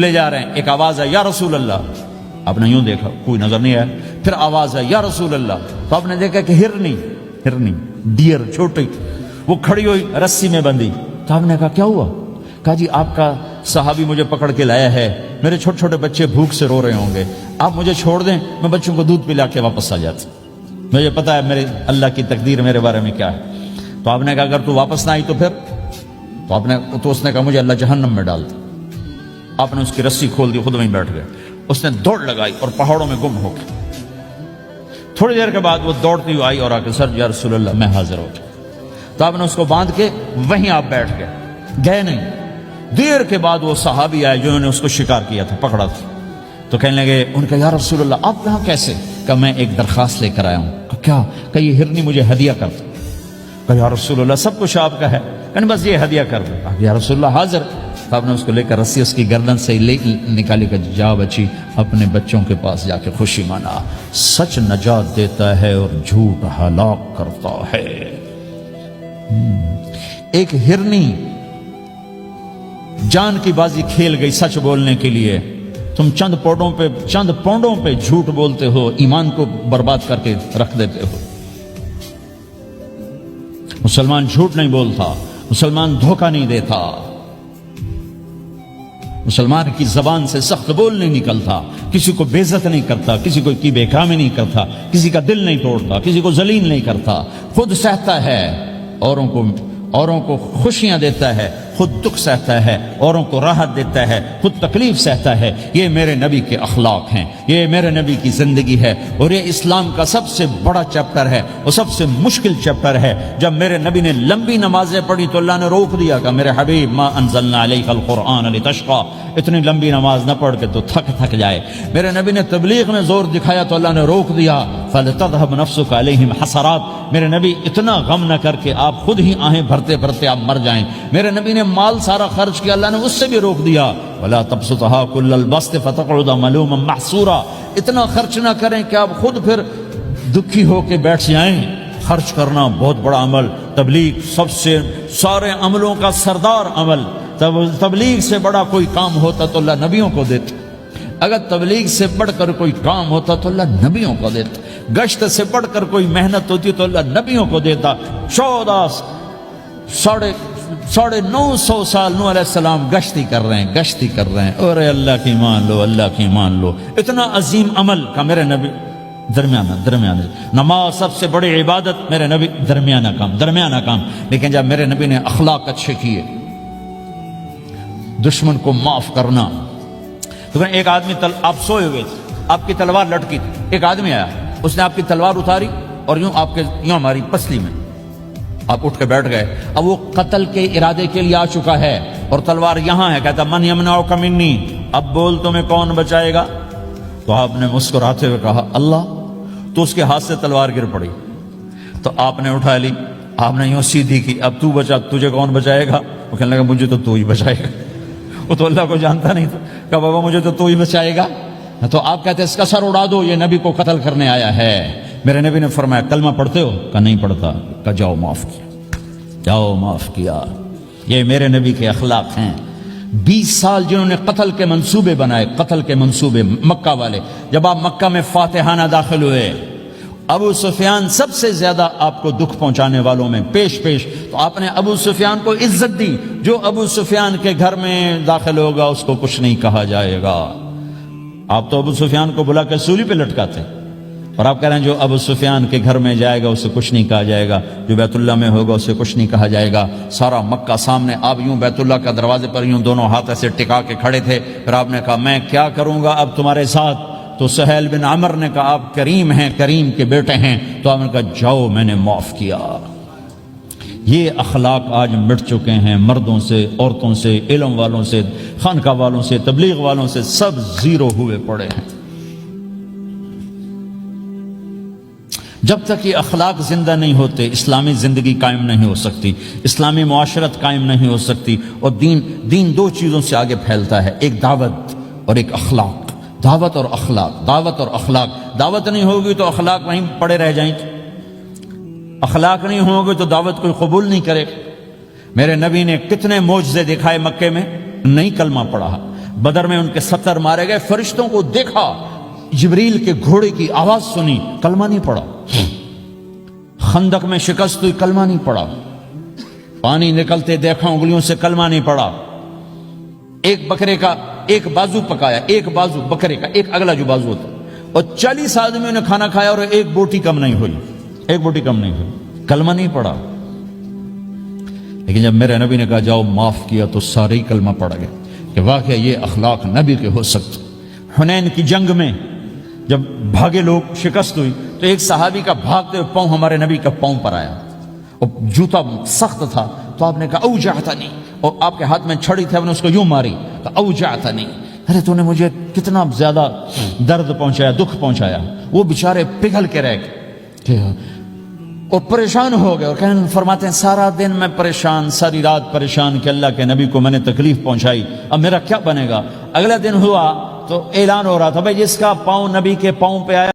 لے جا رہے ہیں، ایک آواز ہے یا رسول اللہ، آپ نے یوں دیکھا کوئی نظر نہیں آیا، پھر آواز ہے یا رسول اللہ، تو آپ نے دیکھا کہ ہرنی ڈیئر چھوٹی وہ کھڑی ہوئی رسی میں بندھی، تو آپ نے کہا کیا ہوا؟ کہا جی آپ کا صحابی مجھے پکڑ کے لایا ہے، میرے چھوٹے چھوٹے بچے بھوک سے رو رہے ہوں گے، آپ مجھے چھوڑ دیں، میں بچوں کو دودھ پلا کے واپس آ جاتا، مجھے پتا ہے میرے اللہ کی تقدیر میرے بارے میں کیا ہے۔ تو آپ نے کہا اگر تو واپس نہ آئی تو پھر؟ تو اس نے کہا مجھے اللہ جہنم میں ڈال دے۔ آپ نے اس کی رسی کھول دی، خود وہیں بیٹھ گئے، اس نے دوڑ لگائی اور پہاڑوں میں گم ہو گئی۔ تھوڑی دیر کے بعد وہ دوڑتی ہوئی آئی اور آ کے سر یا رسول اللہ میں حاضر ہو گیا، تو آپ نے اس کو باندھ کے وہیں آپ بیٹھ گئے نہیں۔ دیر کے بعد وہ صحابی آئے جنہوں نے اس کو شکار کیا تھا، پکڑا تھا، تو کہنے لگے ان کا یا رسول اللہ آپ یہاں کیسے؟ کہ میں ایک درخواست لے کر آیا ہوں۔ کہ کیا؟ کہ یہ ہرنی مجھے ہدیہ کر دو۔ کہ یا رسول اللہ سب کچھ آپ کا ہے، کہ بس یہ ہدیہ کر دو۔ یا رسول اللہ حاضر۔ تو آپ نے اس کو لے کر رسی اس کی گردن سے نکالی کہ جا بچی اپنے بچوں کے پاس جا کے خوشی منا، سچ نجات دیتا ہے اور جھوٹ ہلاک کرتا ہے۔ ایک ہرنی جان کی بازی کھیل گئی سچ بولنے کے لیے، تم چند پونڈوں پہ جھوٹ بولتے ہو، ایمان کو برباد کر کے رکھ دیتے ہو۔ مسلمان جھوٹ نہیں بولتا، مسلمان دھوکہ نہیں دیتا، مسلمان کی زبان سے سخت بول نہیں نکلتا، کسی کو بے عزت نہیں کرتا، کسی کو کی بے کامی نہیں کرتا، کسی کا دل نہیں توڑتا، کسی کو ذلیل نہیں کرتا، خود سہتا ہے، اوروں کو خوشیاں دیتا ہے، خود دکھ سہتا ہے، اوروں کو راحت دیتا ہے، خود تکلیف سہتا ہے۔ یہ میرے نبی کے اخلاق ہیں، یہ میرے نبی کی زندگی ہے، اور یہ اسلام کا سب سے بڑا چیپٹر ہے اور سب سے مشکل چیپٹر ہے۔ جب میرے نبی نے لمبی نمازیں پڑھی تو اللہ نے روک دیا کہ میرے حبیب ما انزلنا علیک القرآن لتشقى، اتنی لمبی نماز نہ پڑھ کے تو تھک جائے۔ میرے نبی نے تبلیغ میں زور دکھایا تو اللہ نے روک دیا، فلتذهب نفسك عليهم حسرات، میرے نبی اتنا غم نہ کر کے آپ خود ہی آہیں بھرتے بھرتے آپ مر جائیں۔ میرے نبی نے مال سارا خرچ کیا، اللہ نے اس سے بھی روک دیا، ولا تبسطها كل البسط فتقعد ملوما محسورا، اتنا خرچ نہ کریں کہ آپ خود پھر دکھی ہو کے بیٹھ جائیں۔ خرچ کرنا بہت بڑا عمل، تبلیغ سب سے سارے عملوں کا سردار عمل، تبلیغ سے بڑا کوئی کام ہوتا تو اللہ نبیوں کو دیتا، اگر تبلیغ سے بڑھ کر کوئی کام ہوتا تو اللہ نبیوں کو دیتا، گشت سے بڑھ کر کوئی محنت ہوتی تو اللہ نبیوں کو دیتا۔ 950 سال نوح علیہ السلام گشتی کر رہے ہیں، اور اللہ کی مان لو، اللہ کی مان لو، اتنا عظیم عمل کا میرے نبی درمیانہ نماز سب سے بڑی عبادت، میرے نبی درمیانہ کام، لیکن جب میرے نبی نے اخلاق اچھے کیے، دشمن کو معاف کرنا۔ تو ایک آدمی آپ سوئے ہوئے تھے، آپ کی تلوار لٹکی تھی، ایک آدمی آیا، اس نے آپ کی تلوار اتاری اور یوں ہماری پسلی میں، آپ اٹھ کے بیٹھ گئے۔ اب وہ قتل کے ارادے کے لیے آ چکا ہے اور تلوار یہاں ہے، کہتا من یمنعک منی، اب بول تمہیں کون بچائے گا؟ تو آپ نے مسکراتے ہوئے کہا اللہ، تو اس کے ہاتھ سے تلوار گر پڑی، تو آپ نے اٹھا لی، آپ نے یوں سیدھی کی، اب تو بچا، تجھے کون بچائے گا؟ وہ کہنے لگا مجھے تو ہی بچائے گا، وہ تو اللہ کو جانتا نہیں تھا، کہا بابا مجھے تو ہی بچائے گا۔ تو آپ کہتے ہیں اس کا سر اڑا دو، یہ نبی کو قتل کرنے آیا ہے۔ میرے نبی نے فرمایا کلمہ پڑھتے ہو؟ کہا نہیں پڑھتا۔ کہا جاؤ معاف کیا۔ یہ میرے نبی کے اخلاق ہیں۔ 20 سال جنہوں نے قتل کے منصوبے بنائے، مکہ والے، جب آپ مکہ میں فاتحانہ داخل ہوئے، ابو سفیان سب سے زیادہ آپ کو دکھ پہنچانے والوں میں پیش، تو آپ نے ابو سفیان کو عزت دی۔ جو ابو سفیان کے گھر میں داخل ہوگا اس کو کچھ نہیں کہا جائے گا۔ آپ تو ابو سفیان کو بلا کے سولی پہ لٹکاتے، اور آپ کہہ رہے ہیں جو ابو سفیان کے گھر میں جائے گا اسے کچھ نہیں کہا جائے گا، جو بیت اللہ میں ہوگا اسے کچھ نہیں کہا جائے گا۔ سارا مکہ سامنے، آپ یوں بیت اللہ کا دروازے پر یوں دونوں ہاتھ ایسے ٹکا کے کھڑے تھے، پھر آپ نے کہا میں کیا کروں گا اب تمہارے ساتھ؟ تو سہیل بن عمر نے کہا آپ کریم ہیں، کریم کے بیٹے ہیں، تو آپ نے کہا جاؤ میں نے معاف کیا۔ یہ اخلاق آج مٹ چکے ہیں، مردوں سے، عورتوں سے، علم والوں سے، خانقاہ والوں سے، تبلیغ والوں سے، سب زیرو ہوئے پڑے ہیں۔ جب تک یہ اخلاق زندہ نہیں ہوتے اسلامی زندگی قائم نہیں ہو سکتی، اسلامی معاشرت قائم نہیں ہو سکتی، اور دین دو چیزوں سے آگے پھیلتا ہے، ایک دعوت اور ایک اخلاق۔ دعوت اور اخلاق، دعوت نہیں ہوگی تو اخلاق وہیں پڑے رہ جائیں، اخلاق نہیں ہوگے تو دعوت کوئی قبول نہیں کرے۔ میرے نبی نے کتنے معجزے دکھائے مکے میں، نہیں کلمہ پڑھا، بدر میں ان کے 70 مارے گئے. فرشتوں کو دیکھا, جبریل کے گھوڑے کی آواز سنی, کلمہ نہیں پڑا. خندق میں شکست ہوئی, کلمہ نہیں پڑا. پانی نکلتے دیکھا, انگلیوں سے کلمہ نہیں پڑا. ایک بکرے کا ایک بازو پکایا, ایک بازو بکرے کا, ایک اگلا جو بازو ہوتا, اور 40 آدمیوں نے کھانا کھایا اور ایک بوٹی کم نہیں ہوئی, ایک بوٹی کم نہیں ہوئی, کلمہ نہیں پڑا. لیکن جب میرے نبی نے کہا جاؤ معاف کیا تو سارے ہی کلمہ پڑ گئے کہ واقعہ یہ اخلاق نبی کے ہو سکتے. حنین کی جنگ میں جب بھاگے لوگ, شکست ہوئی, تو ایک صحابی کا بھاگتے ہوئے پاؤں ہمارے نبی کا پاؤں پر آیا, اور جوتا سخت تھا, تو آپ نے کہا اوجعتنی, اور آپ کے ہاتھ میں چھڑی تھی, آپ نے اس کو یوں ماری, کہا اوجعتنی, ارے تو نے مجھے کتنا زیادہ درد پہنچایا, دکھ پہنچایا. وہ بیچارے پگھل کے رہ گئے اور پریشان ہو گئے, اور کہنے فرماتے ہیں سارا دن میں پریشان, ساری رات پریشان کہ اللہ کے نبی کو میں نے تکلیف پہنچائی, اب میرا کیا بنے گا. اگلا دن ہوا تو اعلان ہو رہا تھا بھائی جس کا پاؤں نبی کے پاؤں پہ آیا